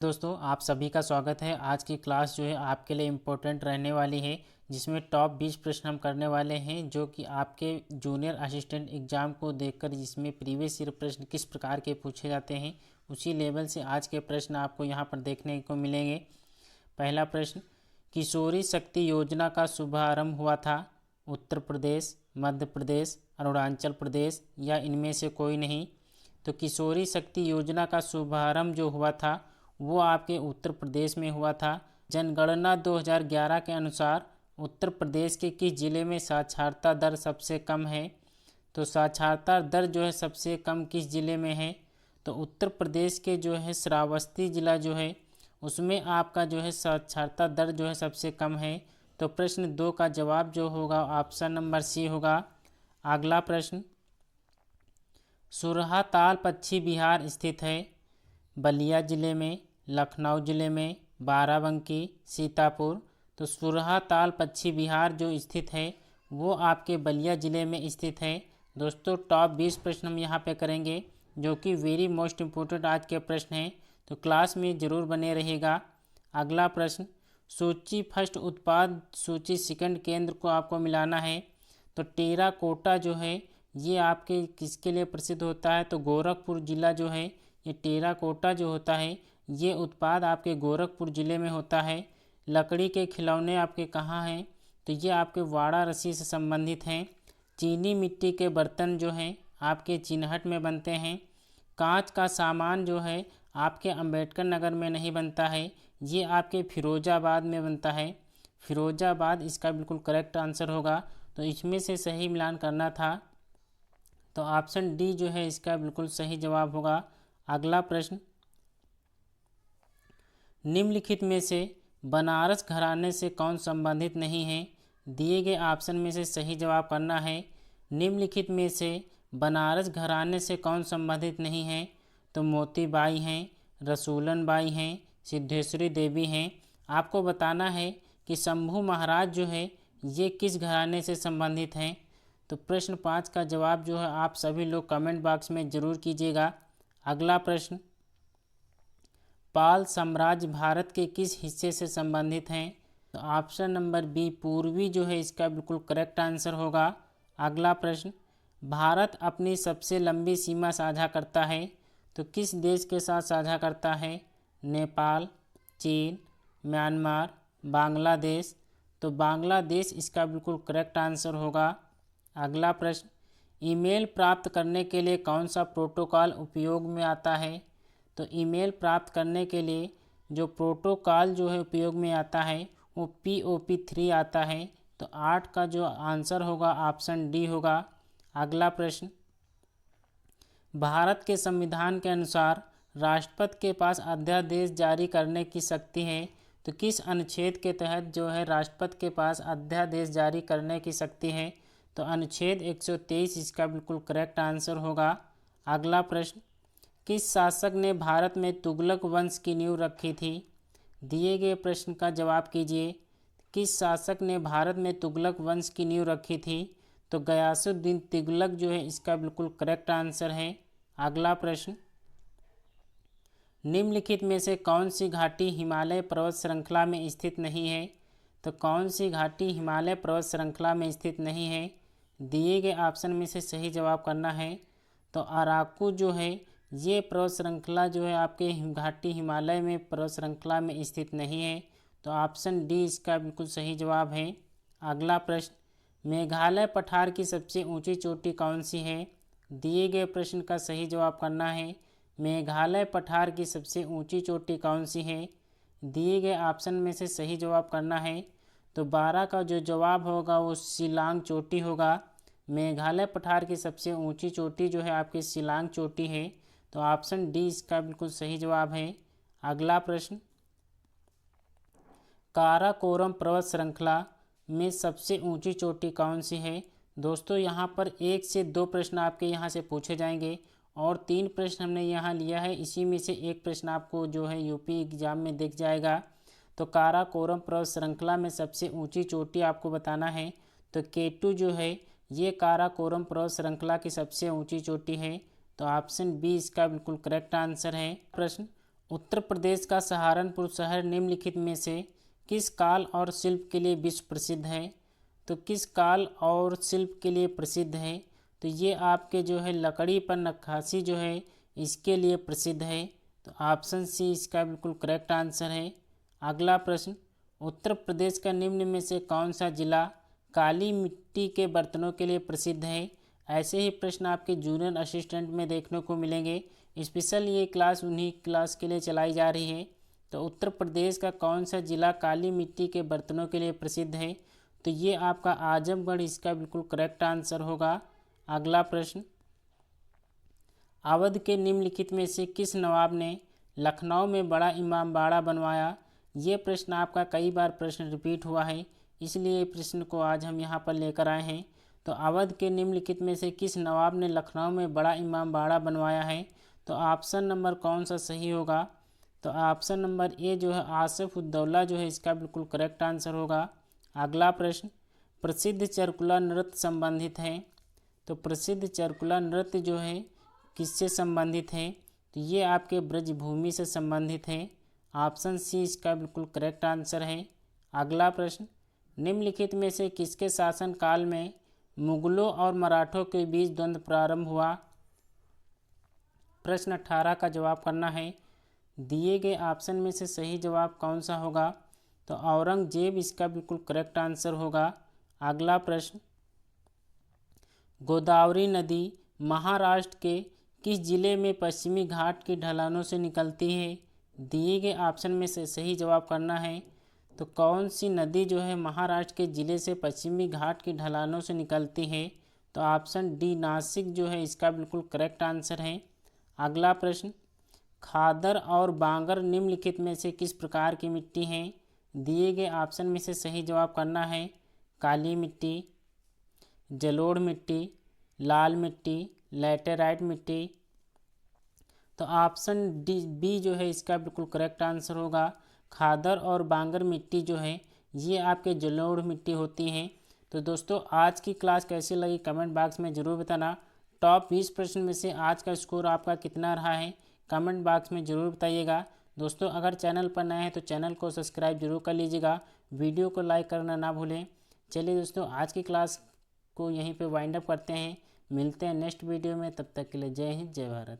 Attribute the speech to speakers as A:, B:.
A: दोस्तों आप सभी का स्वागत है। आज की क्लास जो है आपके लिए इम्पोर्टेंट रहने वाली है, जिसमें टॉप 20 प्रश्न हम करने वाले हैं जो कि आपके जूनियर असिस्टेंट एग्ज़ाम को देखकर जिसमें प्रीवियस ईयर प्रश्न किस प्रकार के पूछे जाते हैं उसी लेवल से आज के प्रश्न आपको यहाँ पर देखने को मिलेंगे। पहला प्रश्न, किशोरी शक्ति योजना का शुभारंभ हुआ था उत्तर प्रदेश, मध्य प्रदेश, अरुणाचल प्रदेश या इनमें से कोई नहीं। तो किशोरी शक्ति योजना का शुभारंभ जो हुआ था वो आपके उत्तर प्रदेश में हुआ था। जनगणना 2011 के अनुसार उत्तर प्रदेश के किस जिले में साक्षरता दर सबसे कम है? तो साक्षरता दर जो है सबसे कम किस जिले में है? तो उत्तर प्रदेश के जो है श्रावस्ती जिला जो है उसमें आपका जो है साक्षरता दर जो है सबसे कम है। तो प्रश्न 2 का जवाब जो होगा ऑप्शन नंबर सी होगा। अगला प्रश्न, सुरहा ताल पश्चिमी बिहार स्थित है? बलिया जिले में, लखनऊ जिले में, बाराबंकी, सीतापुर। तो सुरहा ताल पश्चिमी बिहार जो स्थित है वो आपके बलिया जिले में स्थित है। दोस्तों टॉप 20 प्रश्न हम यहाँ पे करेंगे जो कि वेरी मोस्ट इम्पोर्टेंट आज के प्रश्न हैं, तो क्लास में ज़रूर बने रहिएगा। अगला प्रश्न, सूची फर्स्ट उत्पाद सूची सेकंड केंद्र को आपको मिलाना है। तो टेराकोटा जो है ये आपके किसके लिए प्रसिद्ध होता है? तो गोरखपुर जिला जो है ये टेराकोटा जो होता है ये उत्पाद आपके गोरखपुर ज़िले में होता है। लकड़ी के खिलौने आपके कहाँ हैं? तो ये आपके वाराणसी से संबंधित हैं। चीनी मिट्टी के बर्तन जो हैं आपके चिन्हट में बनते हैं। कांच का सामान जो है आपके अंबेडकर नगर में नहीं बनता है, ये आपके फिरोजाबाद में बनता है। फिरोजाबाद इसका बिल्कुल करेक्ट आंसर होगा। तो इसमें से सही मिलान करना था, तो ऑप्शन डी जो है इसका बिल्कुल सही जवाब होगा। अगला प्रश्न, निम्नलिखित में से बनारस घराने से कौन संबंधित नहीं है? दिए गए ऑप्शन में से सही जवाब करना है। निम्नलिखित में से बनारस घराने से कौन संबंधित नहीं है? तो मोतीबाई हैं, रसूलन बाई हैं, सिद्धेश्वरी देवी हैं। आपको बताना है कि शंभू महाराज जो है ये किस घराने से संबंधित हैं। तो प्रश्न 5 का जवाब जो है आप सभी लोग कमेंट बॉक्स में ज़रूर कीजिएगा। अगला प्रश्न, पाल साम्राज्य भारत के किस हिस्से से संबंधित हैं? तो ऑप्शन नंबर बी पूर्वी जो है इसका बिल्कुल करेक्ट आंसर होगा। अगला प्रश्न, भारत अपनी सबसे लंबी सीमा साझा करता है तो किस देश के साथ साझा करता है? नेपाल, चीन, म्यांमार, बांग्लादेश। तो बांग्लादेश इसका बिल्कुल करेक्ट आंसर होगा। अगला प्रश्न, ईमेल प्राप्त करने के लिए कौन सा प्रोटोकॉल उपयोग में आता है? तो ईमेल प्राप्त करने के लिए जो प्रोटोकॉल जो है उपयोग में आता है वो POP3 आता है। तो 8 का जो आंसर होगा ऑप्शन डी होगा। अगला प्रश्न, भारत के संविधान के अनुसार राष्ट्रपति के पास अध्यादेश जारी करने की शक्ति है तो किस अनुच्छेद के तहत जो है राष्ट्रपति के पास अध्यादेश जारी करने की शक्ति है? तो अनुच्छेद 123 इसका बिल्कुल करेक्ट आंसर होगा। अगला प्रश्न, किस शासक ने भारत में तुगलक वंश की नींव रखी थी? दिए गए प्रश्न का जवाब कीजिए। किस शासक ने भारत में तुगलक वंश की नींव रखी थी? तो गयासुद्दीन तुगलक जो है इसका बिल्कुल करेक्ट आंसर है। अगला प्रश्न, निम्नलिखित में से कौन सी घाटी हिमालय पर्वत श्रृंखला में स्थित नहीं है? तो कौन सी घाटी हिमालय पर्वत श्रृंखला में स्थित नहीं है? दिए गए ऑप्शन में से सही जवाब करना है। तो अराकू जो है ये पर्वत श्रृंखला जो है आपके घाटी हिमालय में पर्वत श्रृंखला में स्थित नहीं है। तो ऑप्शन डी इसका बिल्कुल सही जवाब है। अगला प्रश्न, मेघालय पठार की सबसे ऊंची चोटी कौन सी है? दिए गए प्रश्न का सही जवाब करना है। मेघालय पठार की सबसे ऊंची चोटी कौन सी है? दिए गए ऑप्शन में से सही जवाब करना है। तो 12 का जो जवाब होगा वो शिलांग चोटी होगा। मेघालय पठार की सबसे ऊंची चोटी जो है आपकी शिलांग चोटी है। तो ऑप्शन डी इसका बिल्कुल सही जवाब है। अगला प्रश्न, काराकोरम पर्वत श्रृंखला में सबसे ऊंची चोटी कौन सी है? दोस्तों यहाँ पर 1 से 2 प्रश्न आपके यहाँ से पूछे जाएंगे और 3 प्रश्न हमने यहाँ लिया है, इसी में से एक प्रश्न आपको जो है यूपी एग्जाम में दिख जाएगा। तो काराकोरम पर्वत श्रृंखला में सबसे ऊंची चोटी आपको बताना है। तो K2 जो है ये काराकोरम पर्वत श्रृंखला की सबसे ऊंची चोटी है। तो ऑप्शन बी इसका बिल्कुल करेक्ट आंसर है। प्रश्न, उत्तर प्रदेश का सहारनपुर शहर निम्नलिखित में से किस काल और शिल्प के लिए विश्व प्रसिद्ध है? तो किस काल और शिल्प के लिए प्रसिद्ध है? तो ये आपके जो है लकड़ी पर नक्काशी जो है इसके लिए प्रसिद्ध है। तो ऑप्शन सी इसका बिल्कुल करेक्ट आंसर है। अगला प्रश्न, उत्तर प्रदेश का निम्न में से कौन सा जिला काली मिट्टी के बर्तनों के लिए प्रसिद्ध है? ऐसे ही प्रश्न आपके जूनियर असिस्टेंट में देखने को मिलेंगे। स्पेशल ये क्लास उन्हीं क्लास के लिए चलाई जा रही है। तो उत्तर प्रदेश का कौन सा जिला काली मिट्टी के बर्तनों के लिए प्रसिद्ध है? तो ये आपका आजमगढ़ इसका बिल्कुल करेक्ट आंसर होगा। अगला प्रश्न, अवध के निम्नलिखित में से किस नवाब ने लखनऊ में बड़ा इमामबाड़ा बनवाया? ये प्रश्न आपका कई बार प्रश्न रिपीट हुआ है, इसलिए प्रश्न को आज हम यहाँ पर लेकर आए हैं। तो अवध के निम्नलिखित में से किस नवाब ने लखनऊ में बड़ा इमामबाड़ा बनवाया है? तो ऑप्शन नंबर कौन सा सही होगा? तो ऑप्शन नंबर ए जो है आसिफ उद्दौला जो है इसका बिल्कुल करेक्ट आंसर होगा। अगला प्रश्न, प्रसिद्ध चरकुला नृत्य संबंधित है। तो प्रसिद्ध चरकुला नृत्य जो है किससे संबंधित है? तो ये आपके ब्रजभूमि से संबंधित है। ऑप्शन सी इसका बिल्कुल करेक्ट आंसर है। अगला प्रश्न, निम्नलिखित में से किसके शासनकाल में मुगलों और मराठों के बीच द्वंद्व प्रारंभ हुआ? प्रश्न 18 का जवाब करना है। दिए गए ऑप्शन में से सही जवाब कौन सा होगा? तो औरंगजेब इसका बिल्कुल करेक्ट आंसर होगा। अगला प्रश्न, गोदावरी नदी महाराष्ट्र के किस जिले में पश्चिमी घाट की ढलानों से निकलती है? दिए गए ऑप्शन में से सही जवाब करना है। तो कौन सी नदी जो है महाराष्ट्र के ज़िले से पश्चिमी घाट की ढलानों से निकलती है? तो ऑप्शन डी नासिक जो है इसका बिल्कुल करेक्ट आंसर है। अगला प्रश्न, खादर और बांगर निम्नलिखित में से किस प्रकार की मिट्टी हैं? दिए गए ऑप्शन में से सही जवाब करना है। काली मिट्टी, जलोढ़ मिट्टी, लाल मिट्टी, लैटेराइट मिट्टी। तो ऑप्शन डी बी जो है इसका बिल्कुल करेक्ट आंसर होगा। खादर और बांगर मिट्टी जो है ये आपके जलोढ़ मिट्टी होती हैं। तो दोस्तों आज की क्लास कैसी लगी कमेंट बॉक्स में ज़रूर बताना। टॉप 20 प्रश्न में से आज का स्कोर आपका कितना रहा है कमेंट बॉक्स में ज़रूर बताइएगा। दोस्तों अगर चैनल पर नए हैं तो चैनल को सब्सक्राइब जरूर कर लीजिएगा, वीडियो को लाइक करना ना भूलें। चलिए दोस्तों आज की क्लास को यहीं पे वाइंड अप करते हैं, मिलते हैं नेक्स्ट वीडियो में, तब तक के लिए जय हिंद जय भारत।